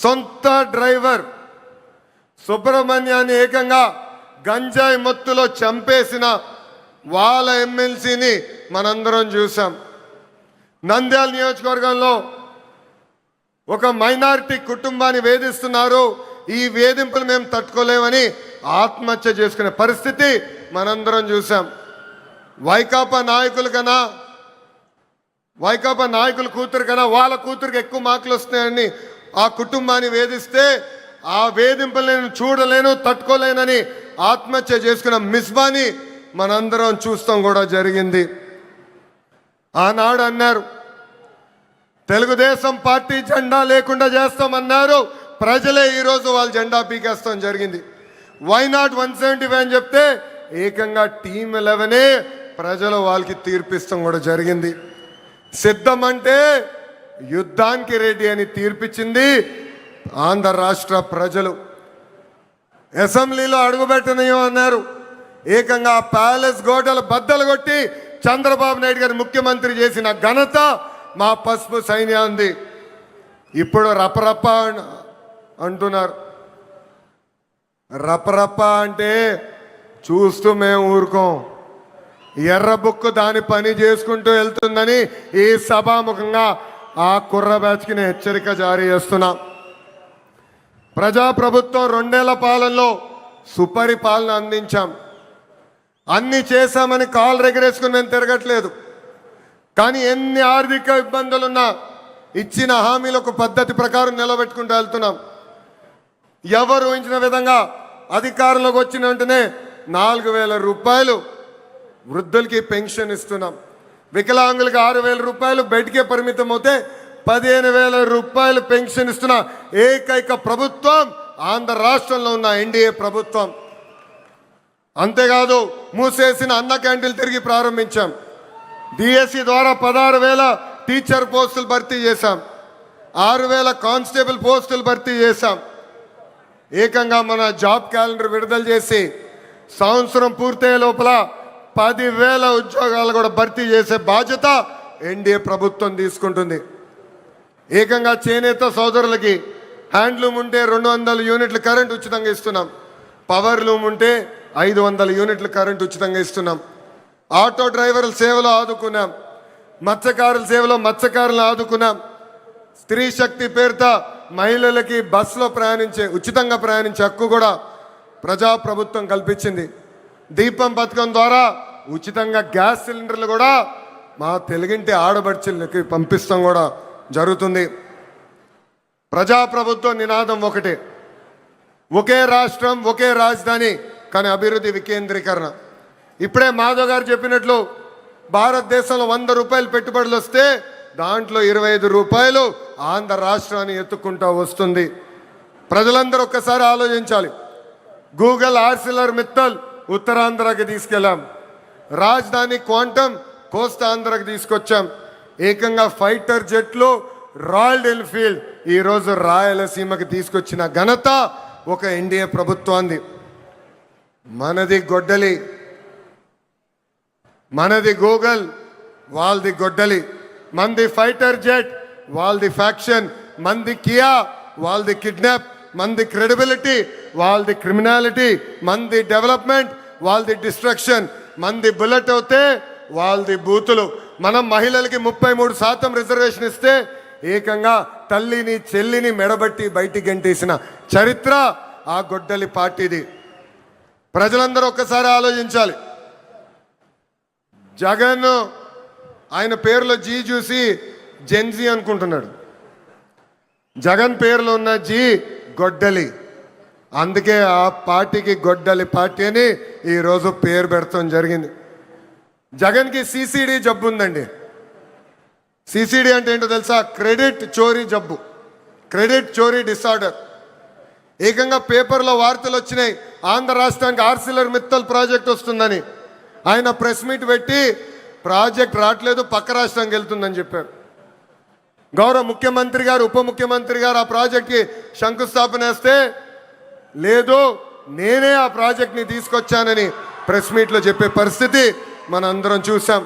సొంత డ్రైవర్ సుబ్రహ్మణ్యాన్ని ఏకంగా గంజాయి మత్తులో చంపేసిన వాళ్ళ ఎమ్మెల్సీని మనందరం చూసాం. నంద్యాల నియోజకవర్గంలో ఒక మైనారిటీ కుటుంబాన్ని వేధిస్తున్నారు, ఈ వేధింపులు మేము తట్టుకోలేమని ఆత్మహత్య చేసుకునే పరిస్థితి మనందరం చూసాం. వైకాపా నాయకుల కూతురు కన్నా వాళ్ళ కూతురికి ఎక్కువ మార్కులు వస్తున్నాయని ఆ కుటుంబాన్ని వేధిస్తే ఆ వేధింపులు నేను చూడలేను, తట్టుకోలేనని ఆత్మహత్య చేసుకున్న మిస్బాని మనందరం చూస్తాం కూడా జరిగింది. ఆనాడు అన్నారు తెలుగుదేశం పార్టీ జెండా లేకుండా చేస్తామన్నారు, ప్రజలే ఈరోజు వాళ్ళ జెండా పీకేస్తాం జరిగింది. వై నాట్ 175 అని చెప్తే ఏకంగా టీమ్ 11 ప్రజలు వాళ్ళకి తీర్పిస్తాం కూడా జరిగింది. సిద్ధం అంటే యుద్ధానికి రెడ్డి అని తీర్పిచ్చింది ఆంధ్ర రాష్ట్ర ప్రజలు. అసెంబ్లీలో అడుగుపెట్టనీయం అన్నారు, ఏకంగా ప్యాలెస్ గోడలు బద్దలు కొట్టి చంద్రబాబు నాయుడు గారు ముఖ్యమంత్రి చేసిన ఘనత మా పసుపు సైన్యాన్ని. ఇప్పుడు రపరప్ప అంటున్నారు. రపరప్ప అంటే చూస్తూ మేము ఊరుకోం. ఎర్ర బుక్కు దాని పని చేసుకుంటూ వెళ్తుందని ఈ సభాముఖంగా ఆ కుర్ర బ్యాచ్కి నేను హెచ్చరిక జారీ చేస్తున్నా. ప్రజాప్రభుత్వం 2 ఏళ్ల పాలనలో సుపరిపాలన అందించాం, అన్ని చేశామని కాలు ఎగరేసుకుని మేము తిరగట్లేదు. కానీ ఎన్ని ఆర్థిక ఇబ్బందులున్నా ఇచ్చిన హామీలకు పద్ధతి ప్రకారం నిలబెట్టుకుంటూ వెళ్తున్నాం. ఎవరు ఊహించిన విధంగా అధికారంలోకి వచ్చిన వెంటనే 4,000 రూపాయలు వృద్ధులకి పెన్షన్ ఇస్తున్నాం. వికలాంగులకి 6,000 రూపాయలు బెడ్కే పరిమితం అవుతే 15,000 రూపాయలు పెన్షన్ ఇస్తున్న ఏకైక ప్రభుత్వం ఆంధ్ర రాష్ట్రంలో ఉన్న ఎన్డీఏ ప్రభుత్వం. అంతేకాదు మూసేసిన అన్న క్యాంటీన్లు తిరిగి ప్రారంభించాం. డిఎస్సి ద్వారా 16,000 టీచర్ పోస్టులు భర్తీ చేశాం, 6,000 కానిస్టేబుల్ పోస్టులు భర్తీ చేశాం. ఏకంగా మన జాబ్ క్యాలెండర్ విడుదల చేసి సంవత్సరం పూర్తయ్యే లోపల 10,000 ఉద్యోగాలు కూడా భర్తీ చేసే బాధ్యత ఎన్డీఏ ప్రభుత్వం తీసుకుంటుంది. ఏకంగా చేనేత సోదరులకి హ్యాండ్లూమ్ ఉంటే 200 యూనిట్లు కరెంట్ ఉచితంగా ఇస్తున్నాం, పవర్ లూమ్ ఉంటే 500 యూనిట్లు కరెంట్ ఉచితంగా ఇస్తున్నాం. ఆటో డ్రైవర్ల సేవలో ఆదుకున్నాం, మత్స్యకారుల సేవలో మత్స్యకారులను ఆదుకున్నాం. స్త్రీ శక్తి పేరుతో మహిళలకి బస్సులో ఉచితంగా ప్రయాణించే హక్కు కూడా ప్రజాప్రభుత్వం కల్పించింది. దీపం పథకం ద్వారా ఉచితంగా గ్యాస్ సిలిండర్లు కూడా మా తెలుగింటి ఆడబడుచులకి పంపిస్తాం కూడా జరుగుతుంది. ప్రజాప్రభుత్వం నినాదం ఒకటే, ఒకే రాష్ట్రం ఒకే రాజధాని, కానీ అభివృద్ధి వికేంద్రీకరణ. ఇప్పుడే మాధవ్ గారు చెప్పినట్లు భారతదేశంలో 100 రూపాయలు పెట్టుబడులు వస్తే దాంట్లో 25 రూపాయలు ఆంధ్ర రాష్ట్రాన్ని ఎత్తుకుంటూ వస్తుంది. ప్రజలందరూ ఒక్కసారి ఆలోచించాలి. గూగుల్ ఆర్సిలర్ మిత్తల్ ఉత్తరాంధ్రకి తీసుకెళ్ళాం, రాజధాని క్వాంటమ్ కోస్తాంధ్రకి తీసుకొచ్చాం. ఏకంగా ఫైటర్ జెట్లు రాయల్ ఎన్ఫీల్డ్ ఈరోజు రాయలసీమకి తీసుకొచ్చిన ఘనత ఒక ఎన్డీఏ ప్రభుత్వాన్ని. మనది గొడ్డలి, మనది గూగుల్, వాళ్ళది గొడ్డలి. మంది ఫైటర్ జెట్, వాళ్ళది ఫ్యాక్షన్. మంది కియా, వాళ్ళది కిడ్నాప్. మంది క్రెడిబిలిటీ, వాళ్ళది క్రిమినాలిటీ. మంది డెవలప్మెంట్, వాళ్ళది డిస్ట్రక్షన్. మంది బుల్లెట్ అవుతే వాళ్ళది బూతులు. మనం మహిళలకి 33% రిజర్వేషన్ ఇస్తే ఏకంగా తల్లిని చెల్లిని మెడబట్టి బయటికి గంటేసిన చరిత్ర ఆ గొడ్డలి పార్టీది. ప్రజలందరూ ఒక్కసారి ఆలోచించాలి. జగన్ ఆయన పేరులో జీ చూసి జెన్జీ అనుకుంటున్నాడు. జగన్ పేరులో ఉన్న జీ గొడ్డలి, అందుకే ఆ పార్టీకి గొడ్డలి పార్టీ అని ఈరోజు పేరు పెడతాం జరిగింది. జగన్కి సిసిడి జబ్బు ఉందండి. సిసిడి అంటే ఏంటో తెలుసా? క్రెడిట్ చోరీ జబ్బు, క్రెడిట్ చోరీ డిసార్డర్. ఏకంగా పేపర్లో వార్తలు వచ్చినాయి, ఆంధ్ర రాష్ట్రానికి ఆర్సిలర్ మిత్తల్ ప్రాజెక్ట్ వస్తుందని. ఆయన ప్రెస్ మీట్ పెట్టి ప్రాజెక్ట్ రావట్లేదు, పక్క రాష్ట్రానికి వెళ్తుందని చెప్పారు. గౌరవ ముఖ్యమంత్రి గారు, ఉప ముఖ్యమంత్రి గారు ఆ ప్రాజెక్ట్కి శంకుస్థాపన వేస్తే లేదు నేనే ఆ ప్రాజెక్ట్ని తీసుకొచ్చానని ప్రెస్ మీట్లో చెప్పే పరిస్థితి మనందరం చూసాం.